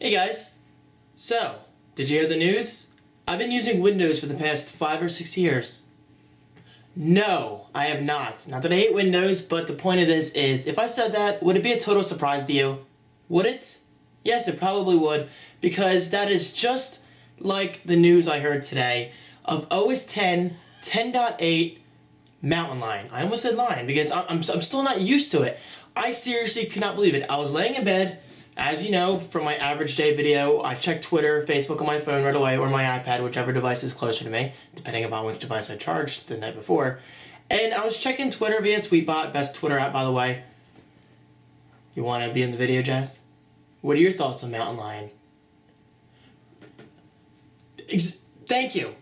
Hey guys, so, did you hear the news? I've been using Windows for the past 5 or 6 years. No, I have not. Not that I hate Windows, but the point of this is, if I said that, would it be a total surprise to you? Would it? Yes, it probably would, because that is just like the news I heard today of OS 10, 10.8, Mountain Lion. I almost said Lion, because I'm still not used to it. I seriously could not believe it. I was laying in bed. As you know, from my average day video, I check Twitter, Facebook on my phone right away, or my iPad, whichever device is closer to me, depending upon which device I charged the night before. And I was checking Twitter via Tweetbot, best Twitter app, by the way. You want to be in the video, Jess? What are your thoughts on Mountain Lion? Thank you.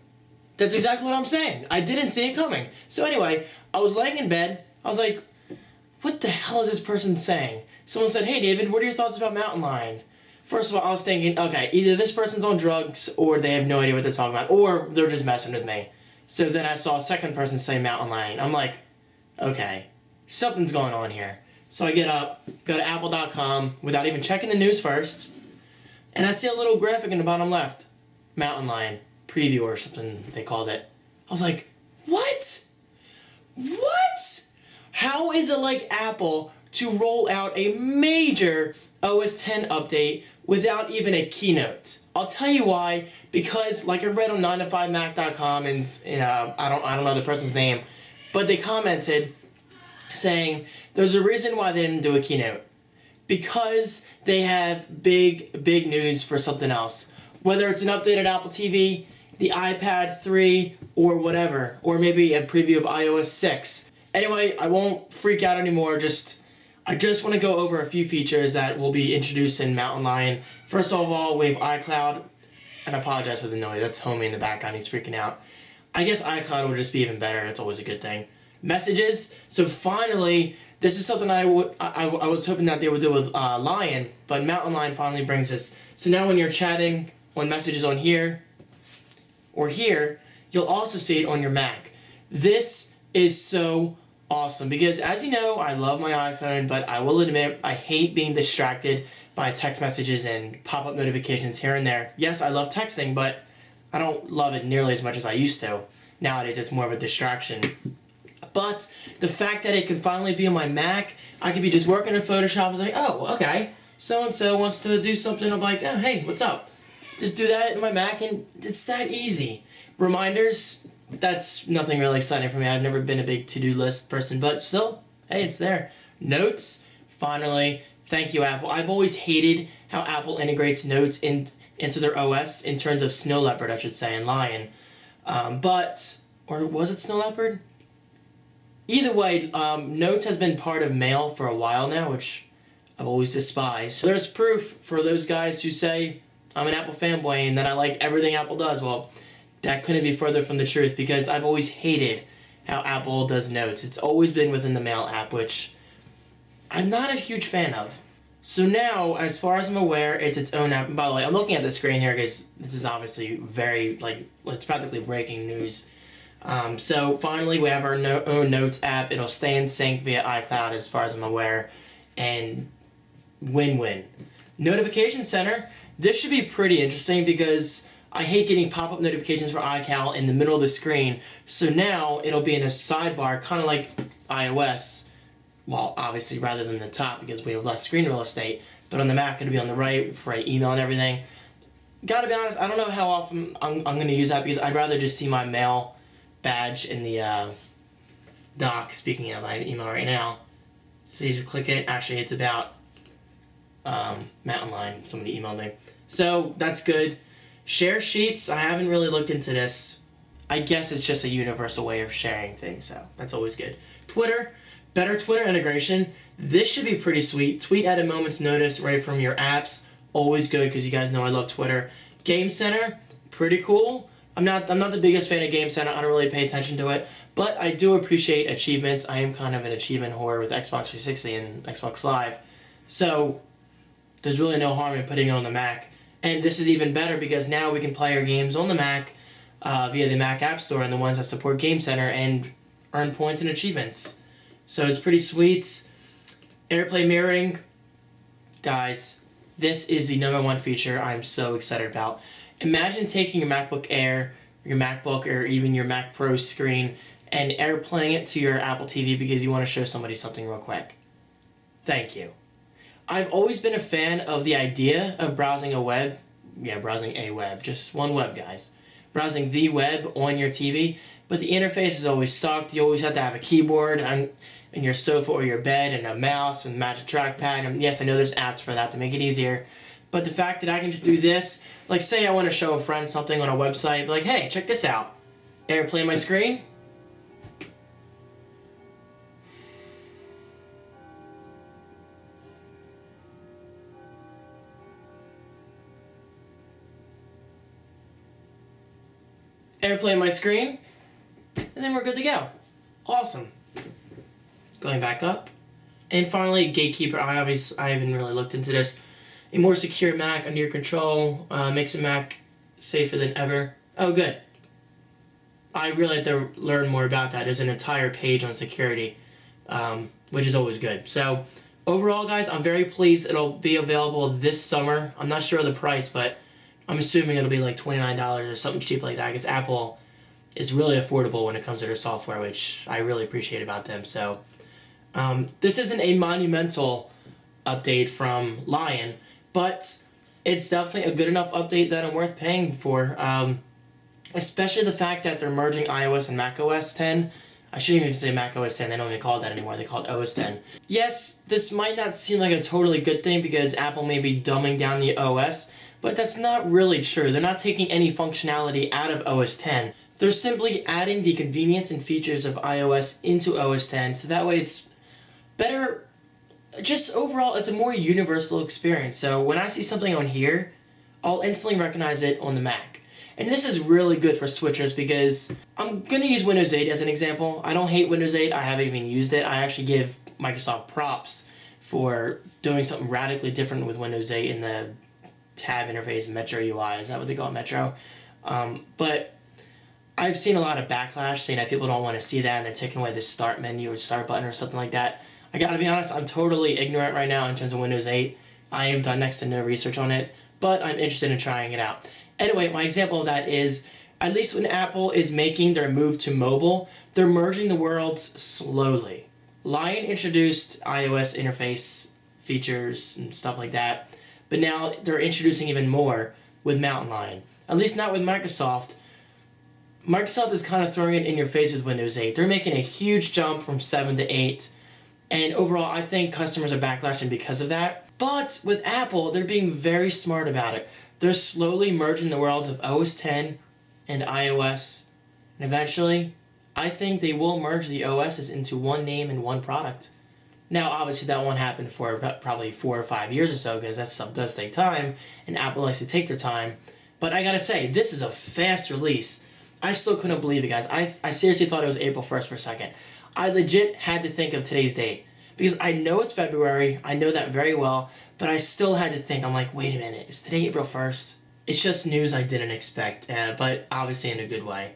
That's exactly what I'm saying. I didn't see it coming. So anyway, I was laying in bed. I was like, what the hell is this person saying? Someone said, hey David, what are your thoughts about Mountain Lion? First of all, I was thinking, okay, either this person's on drugs or they have no idea what they're talking about, or they're just messing with me. So then I saw a second person say Mountain Lion. I'm like, okay, something's going on here. So I get up, go to apple.com without even checking the news first, and I see a little graphic in the bottom left. Mountain Lion preview or something they called it. I was like, what? What? How is it like Apple to roll out a major OS 10 update without even a keynote? I'll tell you why. Because, like I read on 9to5mac.com, and I don't know the person's name, but they commented saying there's a reason why they didn't do a keynote. Because they have big news for something else. Whether it's an updated Apple TV, the iPad 3, or whatever, or maybe a preview of iOS 6. Anyway, I won't freak out anymore. I just want to go over a few features that will be introduced in Mountain Lion. First of all, we have iCloud, and I apologize for the noise. That's Homie in the background. He's freaking out. I guess iCloud will just be even better. That's always a good thing. Messages. So finally, this is something I was hoping that they would do with Lion, but Mountain Lion finally brings this. So now when you're chatting on messages on here or here, you'll also see it on your Mac. This is so awesome because, as you know, I love my iPhone, but I will admit I hate being distracted by text messages and pop-up notifications here and there. Yes, I love texting, but I don't love it nearly as much as I used to. Nowadays, it's more of a distraction. But the fact that it can finally be on my Mac, I could be just working in Photoshop. I was like, oh, okay, so-and-so wants to do something. I'm like, oh, hey, what's up? Just do that in my Mac, and it's that easy. Reminders, that's nothing really exciting for me. I've never been a big to-do list person, but still, hey, it's there. Notes, finally, thank you, Apple. I've always hated how Apple integrates notes into their OS in terms of Snow Leopard, I should say, and Lion. Or was it Snow Leopard? Either way, Notes has been part of Mail for a while now, which I've always despised. So there's proof for those guys who say, I'm an Apple fanboy and that I like everything Apple does. Well, that couldn't be further from the truth because I've always hated how Apple does Notes. It's always been within the Mail app, which I'm not a huge fan of. So now, as far as I'm aware, it's its own app. And by the way, I'm looking at the screen here because this is obviously it's practically breaking news. So finally, we have our own Notes app. It'll stay in sync via iCloud as far as I'm aware. And win-win. Notification Center. This should be pretty interesting because I hate getting pop-up notifications for iCal in the middle of the screen. So now it'll be in a sidebar, kind of like iOS. Well, obviously rather than the top because we have less screen real estate. But on the Mac, it'll be on the right for email and everything. Gotta be honest, I don't know how often I'm going to use that because I'd rather just see my mail badge in the dock. Speaking of, I have email right now. So you just click it. Actually, it's about Mountain Lion. Somebody emailed me. So that's good. Share sheets. I haven't really looked into this. I guess it's just a universal way of sharing things, so that's always good. Twitter. Better Twitter integration. This should be pretty sweet. Tweet at a moment's notice right from your apps. Always good because you guys know I love Twitter. Game Center. Pretty cool. I'm not the biggest fan of Game Center. I don't really pay attention to it, but I do appreciate achievements. I am kind of an achievement whore with Xbox 360 and Xbox Live, so there's really no harm in putting it on the Mac. And this is even better because now we can play our games on the Mac via the Mac App Store and the ones that support Game Center and earn points and achievements. So it's pretty sweet. AirPlay mirroring, guys, this is the #1 feature I'm so excited about. Imagine taking your MacBook Air, your MacBook, or even your Mac Pro screen and AirPlaying it to your Apple TV because you want to show somebody something real quick. Thank you. I've always been a fan of the idea of browsing a web. Yeah, browsing a web. Just one web, guys. Browsing the web on your TV. But the interface has always sucked. You always have to have a keyboard in your sofa or your bed and a mouse and match a trackpad. And yes, I know there's apps for that to make it easier. But the fact that I can just do this, like say I want to show a friend something on a website, be like, hey, check this out. AirPlay my screen. AirPlay my screen, and then we're good to go. Awesome. Going back up. And finally, Gatekeeper. I haven't really looked into this. A more secure Mac under your control makes a Mac safer than ever. Oh, good. I really have to learn more about that. There's an entire page on security, which is always good. So, overall, guys, I'm very pleased. It'll be available this summer. I'm not sure of the price, but I'm assuming it'll be like $29 or something cheap like that, because Apple is really affordable when it comes to their software, which I really appreciate about them. So this isn't a monumental update from Lion, but it's definitely a good enough update that I'm worth paying for, especially the fact that they're merging iOS and macOS 10. I shouldn't even say macOS 10, they don't even call it that anymore, they call it OS 10. Yes, this might not seem like a totally good thing because Apple may be dumbing down the OS, but that's not really true. They're not taking any functionality out of OS 10. They're simply adding the convenience and features of iOS into OS 10, so that way it's better. Just overall, it's a more universal experience. So when I see something on here, I'll instantly recognize it on the Mac. And this is really good for switchers because I'm going to use Windows 8 as an example. I don't hate Windows 8. I haven't even used it. I actually give Microsoft props for doing something radically different with Windows 8 in the tab interface, Metro UI. Is that what they call it, Metro? But I've seen a lot of backlash saying that people don't want to see that and they're taking away the start menu or start button or something like that. I gotta be honest, I'm totally ignorant right now in terms of Windows 8. I have done next to no research on it, but I'm interested in trying it out. Anyway, my example of that is, at least when Apple is making their move to mobile, they're merging the worlds slowly. Lion introduced iOS interface features and stuff like that, but now they're introducing even more with Mountain Lion. At least not with Microsoft. Microsoft is kind of throwing it in your face with Windows 8. They're making a huge jump from 7 to 8. And overall, I think customers are backlashing because of that. But with Apple, they're being very smart about it. They're slowly merging the worlds of OS 10 and iOS. And eventually, I think they will merge the OSs into one name and one product. Now, obviously, that won't happen for probably 4 or 5 years or so, because that stuff does take time, and Apple likes to take their time. But I gotta say, this is a fast release. I still couldn't believe it, guys. I seriously thought it was April 1st for a second. I legit had to think of today's date. Because I know it's February, I know that very well, but I still had to think, I'm like, wait a minute, is today April 1st? It's just news I didn't expect, but obviously in a good way.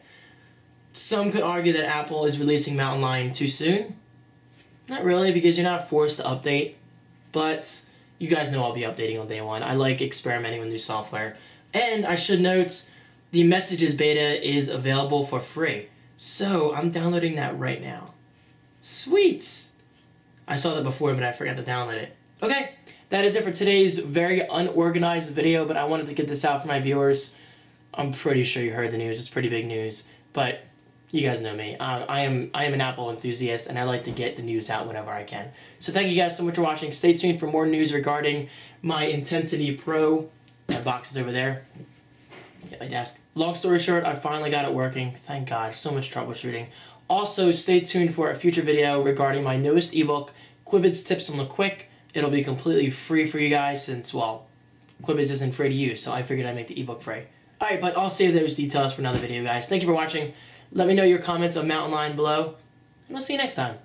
Some could argue that Apple is releasing Mountain Lion too soon. Not really, because you're not forced to update, but you guys know I'll be updating on day one. I like experimenting with new software. And I should note, the Messages beta is available for free. So I'm downloading that right now. Sweet! I saw that before, but I forgot to download it. Okay, that is it for today's very unorganized video, but I wanted to get this out for my viewers. I'm pretty sure you heard the news. It's pretty big news, but you guys know me. I am an Apple enthusiast, and I like to get the news out whenever I can. So thank you guys so much for watching. Stay tuned for more news regarding my Intensity Pro. That box is over there. Hit my desk. Long story short, I finally got it working. Thank God. So much troubleshooting. Also, stay tuned for a future video regarding my newest ebook, Quibbitz Tips on the Quick. It'll be completely free for you guys since, well, Quibbitz isn't free to use, so I figured I'd make the ebook free. Alright, but I'll save those details for another video, guys. Thank you for watching. Let me know your comments on Mountain Lion below, and I'll see you next time.